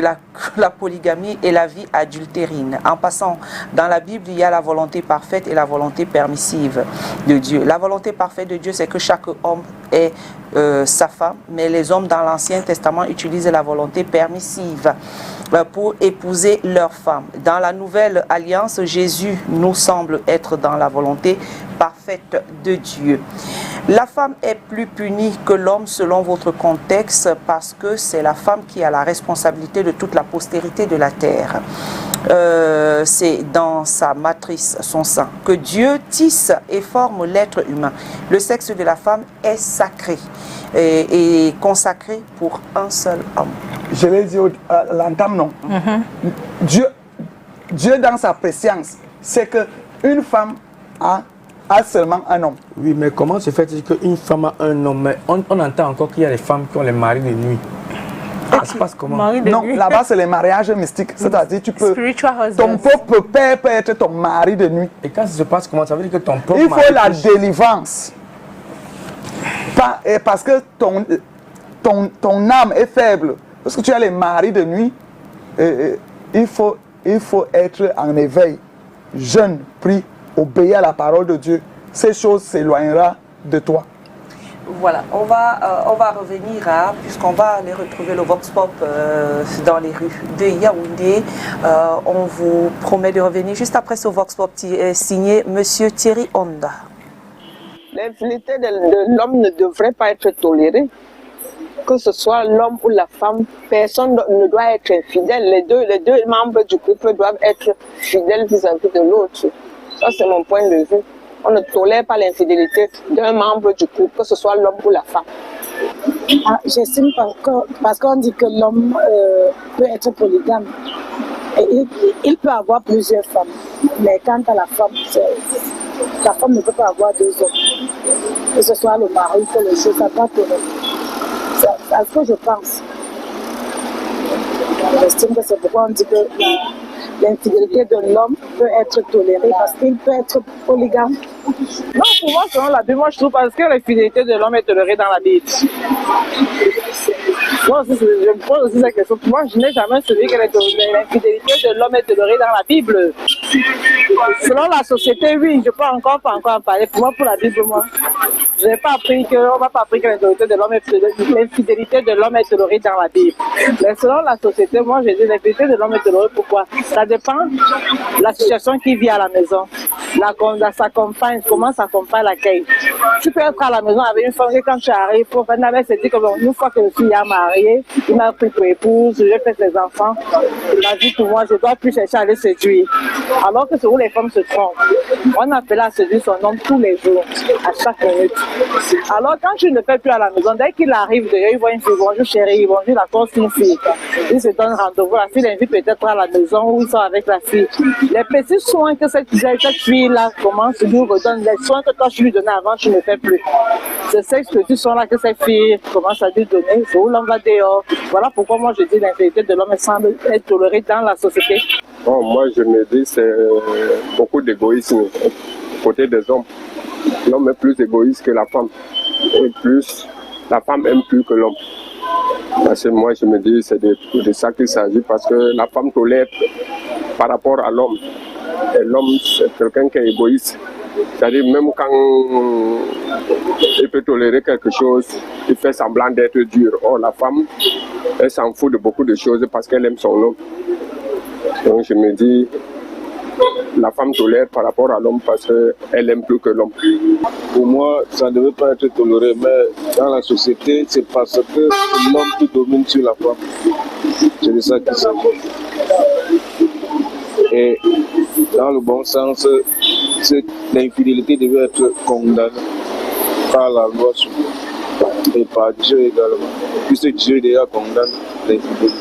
la polygamie et la vie adultérine. En passant, dans la Bible, il y a la volonté parfaite et la volonté permissive de Dieu. La volonté parfaite de Dieu, c'est que chaque homme ait sa femme, mais les hommes dans l'Ancien Testament utilisent la volonté permissive pour épouser leur femme. Dans la Nouvelle Alliance, Jésus nous semble être dans la volonté parfaite de Dieu. La femme est plus punie que l'homme selon votre contexte parce que c'est la femme qui a la responsabilité de toute la postérité de la terre. C'est dans sa matrice, son sein, que Dieu tisse et forme l'être humain. Le sexe de la femme est sacré et consacré pour un seul homme. Je l'ai dit à l'entame, non. Dieu, dans sa préscience, c'est qu'une femme a seulement un homme. Oui, mais comment se fait-il qu'une femme a un homme? Mais on entend encore qu'il y a des femmes qui ont les maris de nuit. Ça se passe comment? Non, là-bas c'est les mariages mystiques. C'est-à-dire ton propre père peut être ton mari de nuit. Et quand ça se passe comment? Ça veut dire que ton propre il faut la délivrance. Parce que ton âme est faible. Parce que tu as les maris de nuit. Il faut être en éveil. Jeûne, prie, obéir à la parole de Dieu. Ces choses s'éloigneront de toi. Voilà, on va revenir puisqu'on va aller retrouver le Vox Pop dans les rues de Yaoundé. On vous promet de revenir juste après ce Vox Pop signé Monsieur Thierry Honda. L'infidélité de l'homme ne devrait pas être tolérée. Que ce soit l'homme ou la femme, personne ne doit être infidèle. Les deux membres du couple doivent être fidèles vis-à-vis de l'autre. Ça, c'est mon point de vue. On ne tolère pas l'infidélité d'un membre du couple, que ce soit l'homme ou la femme. J'estime parce qu'on dit que l'homme peut être polygame. Et il peut avoir plusieurs femmes. Mais quant à la femme ne peut pas avoir deux hommes. Que ce soit le mari, que le chef, ça doit tolérer. C'est ce que je pense. J'estime que c'est pourquoi on dit que l'infidélité de l'homme peut être tolérée parce qu'il peut être polygame. Non, pour moi, selon la Bible, moi je trouve parce que l'infidélité de l'homme est tolérée dans la Bible. Moi aussi, je me pose aussi cette question. Pour moi, je n'ai jamais suivi que l'infidélité de l'homme est tolérée dans la Bible. Selon la société, oui, je peux encore en parler. Pour moi, pour la Bible, moi, je n'ai pas appris on n'a pas appris que l'infidélité de l'homme est tolérée dans la Bible. Mais selon la société, moi, je dis l'infidélité de l'homme est tolérée. Pourquoi? Ça dépend de la situation qu'il vit à la maison. Sa compagne, comment sa compagne l'accueille. Tu peux être à la maison avec une femme et quand tu arrives, pour faire se dit que bon, une fois que je suis mariée, il m'a pris pour épouse, j'ai fait ses enfants. Il a dit pour moi, je dois plus chercher à aller séduire. Alors que c'est où les femmes se trompent. On appelle à séduire son homme tous les jours, à chaque minute. Alors quand tu ne fais plus à la maison, dès qu'il arrive, il voit une fille, bonjour chérie, bonjour la force une fille. Il se donne rendez-vous, la fille l'invite peut-être à la maison où ils sont avec la fille. Les petits soins que cette fille-là commence, lui redonne les soins que toi tu lui donnais avant, tu ne fais plus. C'est ces petits soins-là que cette fille commence à lui donner, c'est où l'homme va dehors. Voilà pourquoi moi je dis l'infidélité de l'homme semble être tolérée dans la société. Bon, moi je me dis c'est beaucoup d'égoïsme côté des hommes. L'homme est plus égoïste que la femme. Et plus, la femme aime plus que l'homme. Parce que moi je me dis c'est de ça qu'il s'agit parce que la femme tolère par rapport à l'homme. Et l'homme c'est quelqu'un qui est égoïste. C'est-à-dire même quand il peut tolérer quelque chose, il fait semblant d'être dur. Or la femme, elle s'en fout de beaucoup de choses parce qu'elle aime son homme. Donc je me dis, la femme tolère par rapport à l'homme parce qu'elle aime plus que l'homme. Pour moi, ça ne devait pas être toléré, mais dans la société, c'est parce que l'homme qui domine sur la femme. C'est de ça qu'il s'agit. Et dans le bon sens, l'infidélité devait être condamnée par la loi et par Dieu également, puisque Dieu déjà condamne l'infidélité.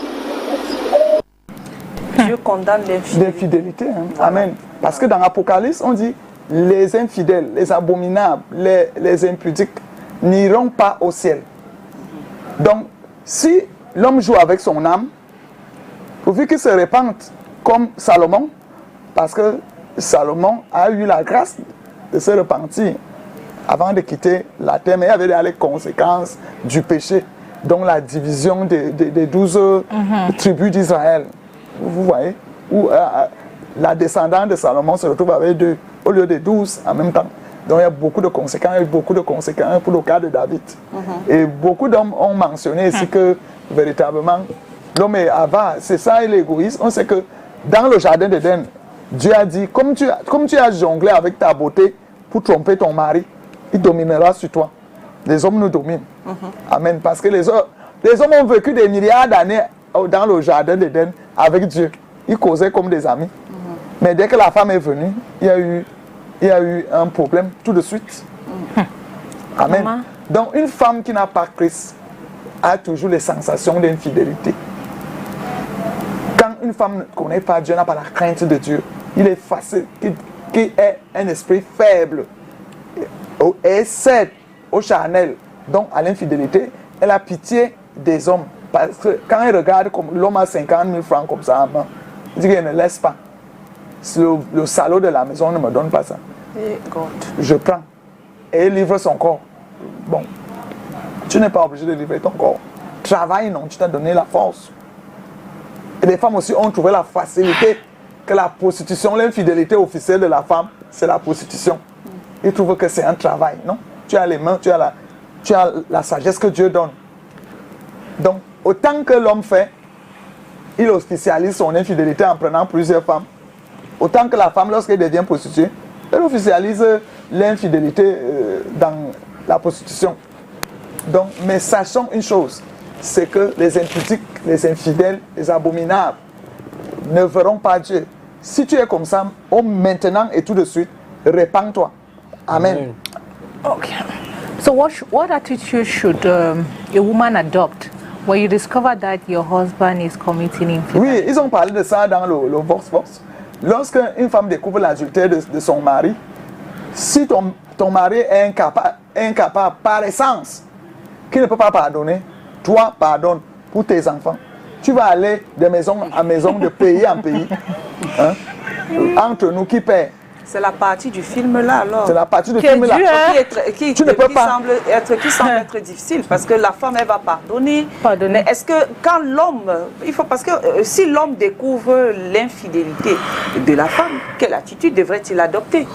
Dieu condamne l'infidélité. Hein. Amen. Parce que dans l'Apocalypse, on dit les infidèles, les abominables, les impudiques n'iront pas au ciel. Donc, si l'homme joue avec son âme, pourvu qu'il se répande comme Salomon, parce que Salomon a eu la grâce de se repentir avant de quitter la terre, mais il y avait les conséquences du péché, donc la division des 12 tribus d'Israël. Vous voyez, où la descendante de Salomon se retrouve avec 2 au lieu de 12 en même temps. Donc il y a beaucoup de conséquences pour le cas de David. Et beaucoup d'hommes ont mentionné ici que véritablement l'homme est avare. C'est ça et l'égoïsme. On sait que dans le jardin d'Éden, Dieu a dit, comme tu as jonglé avec ta beauté pour tromper ton mari, il dominera sur toi. Les hommes nous dominent. Amen. Parce que les hommes ont vécu des milliards d'années dans le jardin d'Éden avec Dieu. Ils causaient comme des amis. Mais dès que la femme est venue, il y a eu un problème tout de suite. Amen. Donc une femme qui n'a pas Christ a toujours les sensations d'infidélité. Quand une femme ne connaît pas Dieu, n'a pas la crainte de Dieu, il est facile qu'il ait un esprit faible et cède au charnel, donc à l'infidélité. Elle a pitié des hommes. Parce que quand elle regarde comme l'homme a 50 000 francs comme ça, il dit qu'elle ne laisse pas. Le salaud de la maison ne me donne pas ça. Je prends. Et elle livre son corps. Bon, tu n'es pas obligé de livrer ton corps. Travaille, non, tu t'as donné la force. Et les femmes aussi ont trouvé la facilité que la prostitution, l'infidélité officielle de la femme, c'est la prostitution. Ils trouvent que c'est un travail, non? Tu as les mains, tu as la sagesse que Dieu donne. Donc, autant que l'homme fait, il officialise son infidélité en prenant plusieurs femmes. Autant que la femme, lorsqu'elle devient prostituée, elle officialise l'infidélité dans la prostitution. Donc, mais sachons une chose, c'est que les impudiques, les infidèles, les abominables ne verront pas Dieu. Si tu es comme ça, maintenant et tout de suite, répands-toi. Amen. Okay. So what attitude should a woman adopt when you discover that your husband is committing infidelity? Oui, ils ont parlé de ça dans le Vox. Lorsque une femme découvre l'adultère de son mari, si ton mari est incapable par essence, qui ne peut pas pardonner, toi pardonne pour tes enfants. Tu vas aller de maison en maison, de pays en pays. Hein? Entre nous, qui paie? C'est la partie du film là alors. C'est la partie du film là. Qui semble être difficile parce que la femme elle va pardonner. Mais est-ce que quand l'homme, parce que si l'homme découvre l'infidélité de la femme, quelle attitude devrait-il adopter?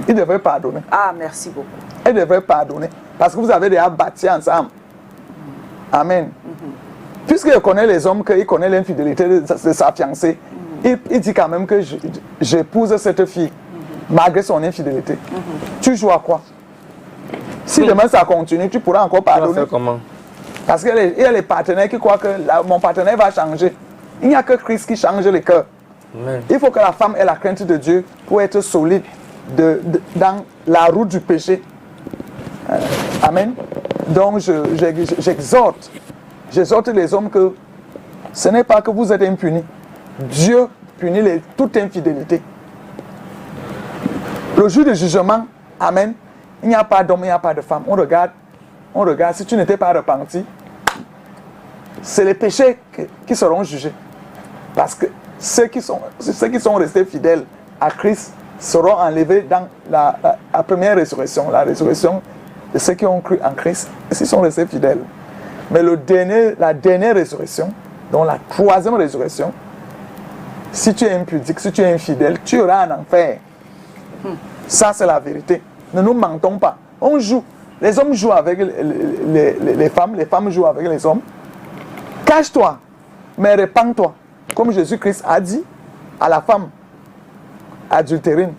Il devrait pardonner. Ah, merci beaucoup. Il devrait pardonner parce que vous avez déjà bâti ensemble. Amen. Puisqu'il connaît les hommes, qu'il connaît l'infidélité de sa fiancée, il dit quand même que j'épouse cette fille, malgré son infidélité. Tu joues à quoi? Si demain ça continue, tu pourras encore pardonner. Comment? Parce qu'il y a les partenaires qui croient que mon partenaire va changer. Il n'y a que Christ qui change les cœurs. Il faut que la femme ait la crainte de Dieu pour être solide dans la route du péché. Amen. Donc j'exhorte les hommes que ce n'est pas que vous êtes impunis. Dieu punit toute infidélité. Le jour du jugement, amen, il n'y a pas d'homme, il n'y a pas de femme. On regarde, si tu n'étais pas repenti, c'est les péchés qui seront jugés. Parce que ceux qui sont restés fidèles à Christ seront enlevés dans la première résurrection, la résurrection de ceux qui ont cru en Christ, et s'ils sont restés fidèles. Mais la dernière résurrection, donc la troisième résurrection, si tu es impudique, si tu es infidèle, tu iras en enfer. Ça, c'est la vérité. Ne nous mentons pas. On joue. Les hommes jouent avec les femmes jouent avec les hommes. Cache-toi, mais répands-toi. Comme Jésus-Christ a dit à la femme adultérine.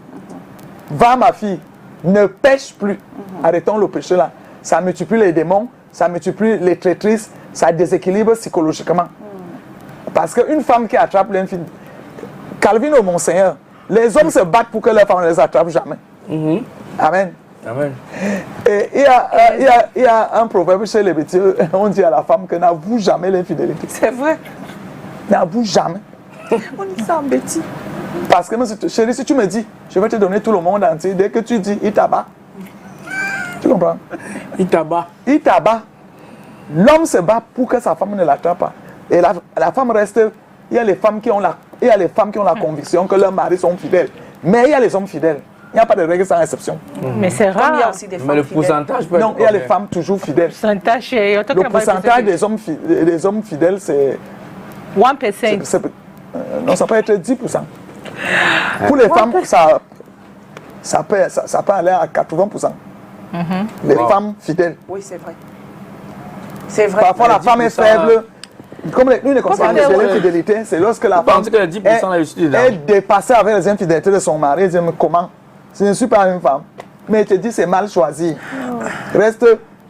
Va, ma fille, ne pêche plus. Arrêtons le péché là. Ça multiplie les démons, ça multiplie les traîtrises, ça déséquilibre psychologiquement. Parce qu'une femme qui attrape Calvino, mon Seigneur, les hommes se battent pour que leurs femmes ne les attrapent jamais. Amen. Amen. Et il y a un proverbe chez les bêtis, on dit à la femme que n'avoue jamais l'infidélité. C'est vrai. N'avoue jamais. On dit ça en bêtis. Parce que, chérie, si tu me dis, je vais te donner tout le monde entier, dès que tu dis, il tabac. Tu comprends? Il tabac. Il tabac. L'homme se bat pour que sa femme ne l'attrape pas. Et la femme reste. Il y a les femmes qui ont la conviction que leurs maris sont fidèles. Mais il y a les hommes fidèles. Il n'y a pas de règle sans exception. Mais c'est Comme il y a rare. aussi des femmes Mais le fidèles. pourcentage peut être. Non, il y a les femmes toujours fidèles. Pourcentage, Le pourcentage des hommes fidèles, c'est. 1%. Non, ça peut être 10%. Pour les femmes, ça peut aller à 80%. Les femmes fidèles. Oui, c'est vrai. C'est vrai. Parfois, la femme est faible. Comme nous, les conséquences de l'infidélité, c'est lorsque la femme que les 10% là, je suis dedans. est dépassée avec les infidélités de son mari. Elle dit, mais comment? Je ne suis pas une femme. Mais elle te dit, c'est mal choisi. Reste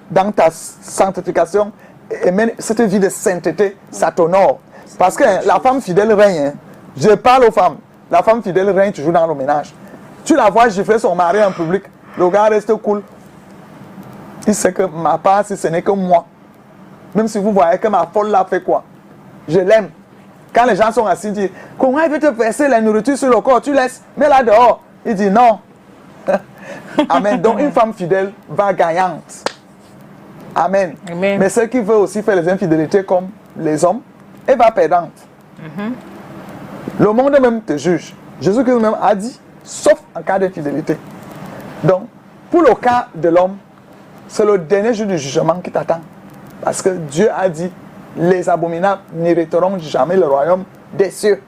dans ta sanctification et mène cette vie de sainteté, ça t'honore. Parce que la femme fidèle règne. Je parle aux femmes. La femme fidèle règne toujours dans le ménage. Tu la vois gifler son mari en public. Le gars reste cool. Il sait que ma part, si ce n'est que moi. Même si vous voyez que ma folle l'a fait quoi. Je l'aime. Quand les gens sont assis, ils disent, comment il veut te verser la nourriture sur le corps? Tu laisses, mets là dehors. Il dit non. Amen. Donc une femme fidèle va gagnante. Amen. Amen. Mais celle qui veut aussi faire les infidélités comme les hommes, elle va perdante. Le monde même te juge. Jésus-Christ même a dit, sauf en cas d'infidélité. Donc, pour le cas de l'homme, c'est le dernier jour du jugement qui t'attend. Parce que Dieu a dit, les abominables n'hériteront jamais le royaume des cieux.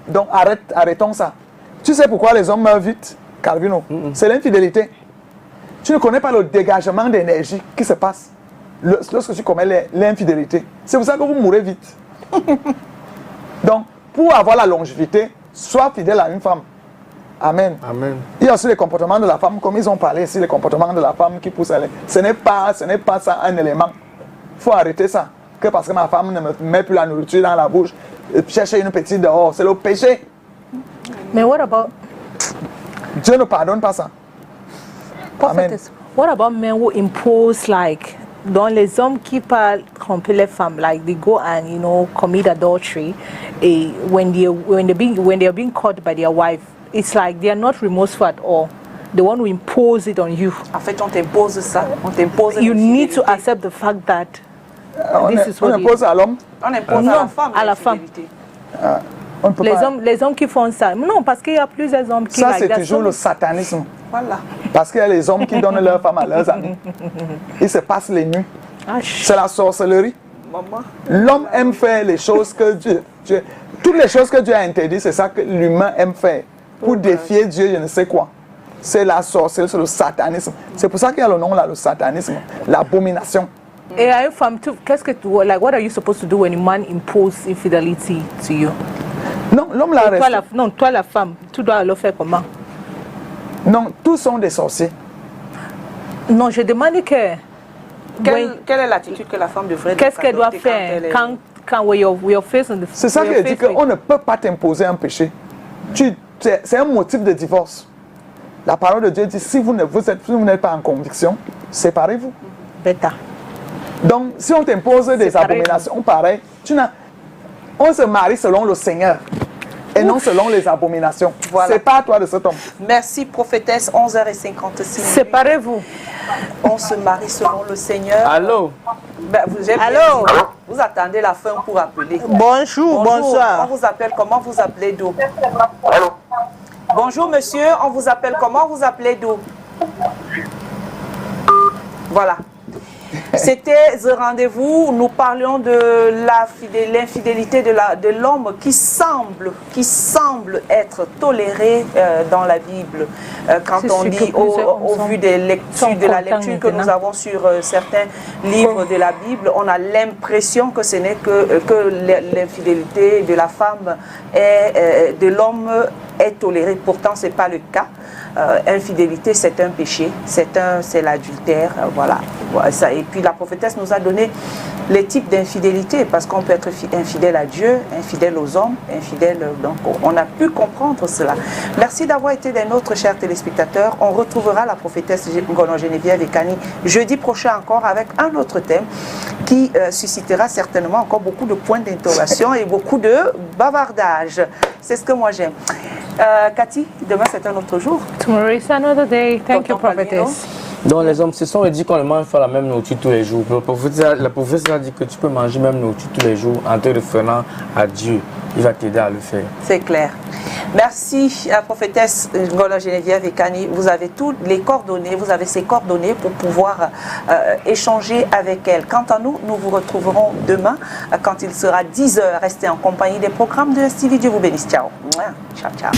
Donc arrêtons ça. Tu sais pourquoi les hommes meurent vite, Calvino? C'est l'infidélité. Tu ne connais pas le dégagement d'énergie qui se passe lorsque tu commets l'infidélité. C'est pour ça que vous mourrez vite. Donc, pour avoir la longévité, sois fidèle à une femme. Amen. Amen. Il y a aussi les comportements de la femme, comme ils ont parlé ici, les comportements de la femme qui poussent à l'aide. Ce n'est pas ça un élément. Il faut arrêter ça. Que parce que ma femme ne me met plus la nourriture dans la bouche, chercher une petite dehors, c'est le péché. Mais what about Dieu ne pardonne pas ça. Amen. prophetess? What about men who impose like dans les hommes qui parlent tromper les femmes, like they go and commit adultery, when they are being caught by their wife, it's like they are not remorseful at all. They want to impose it on you. En fait, on t'impose ça. On t'impose. You need to accept the fact that On impose à l'homme. On impose Non, à la femme. à la femme. l'infidélité. On ne peut pas. Les hommes qui font ça. Non, parce qu'il y a plusieurs hommes qui Ça, like c'est that. toujours le satanisme. Voilà. Parce qu'il y a les hommes qui donnent leur femme à leurs amis. Ils se passent les nuits. C'est la sorcellerie. Maman. L'homme aime faire les choses que Dieu... Toutes les choses que Dieu a interdites, c'est ça que l'humain aime faire. Pour défier Dieu, je ne sais quoi. C'est la sorcellerie, c'est le satanisme. C'est pour ça qu'il y a le nom là, le satanisme. L'abomination. Et à une femme, qu'est-ce que tu... Like, what are you supposed to do when a man imposes infidelity to you? Non, l'homme là reste... Toi la femme, tu dois le faire comment? Non, tous sont des sorciers. Non, je demande que... Quelle est l'attitude que la femme devrait Qu'est-ce qu'elle doit adopter faire elle quand we are facing the... C'est ça qu'il dit qu'on ne peut pas t'imposer un péché. C'est un motif de divorce. La parole de Dieu dit, si vous n'êtes pas en conviction, séparez-vous. Bêta. Donc, si on t'impose des abominations pareilles, on se marie selon le Seigneur et non selon les abominations. Voilà. C'est pas à toi de cet homme. Merci, prophétesse, 11h56. Séparez-vous. On se marie selon le Seigneur. Allô? Allô? Vous attendez la fin pour appeler. Bonjour, bonsoir. On vous appelle comment? Vous appelez d'où? Bonjour, monsieur. On vous appelle comment? Vous appelez d'où? Voilà. C'était The Rendez-vous. Nous parlions de l'infidélité de l'homme qui semble être toléré dans la Bible. Quand on lit au vu de la lecture que nous avons sur certains livres de la Bible, on a l'impression que ce n'est que l'infidélité de la femme et de l'homme est tolérée. Pourtant, ce n'est pas le cas. Infidélité, c'est un péché, c'est l'adultère, voilà. Et puis la prophétesse nous a donné les types d'infidélité, parce qu'on peut être infidèle à Dieu, infidèle aux hommes, infidèle, donc on a pu comprendre cela. Merci d'avoir été des nôtres, chers téléspectateurs. On retrouvera la prophétesse Ngolo Geneviève Ekani jeudi prochain encore avec un autre thème qui suscitera certainement encore beaucoup de points d'interrogation et beaucoup de bavardage. C'est ce que moi j'aime. Cathy, demain c'est un autre jour. Tomorrow is another day. Thank you, prophetess. Donc les hommes, ce sont dit qu'on ne mange pas la même nourriture tous les jours. La prophétie a dit que tu peux manger même nourriture tous les jours en te référant à Dieu. Il va t'aider à le faire. C'est clair. Merci à la prophétesse Ngolo Geneviève Ekani. Vous avez toutes les coordonnées, vous avez ses coordonnées pour pouvoir échanger avec elle. Quant à nous, nous vous retrouverons demain quand il sera 10h. Restez en compagnie des programmes de STV. Dieu vous bénisse. Ciao. Ciao, ciao.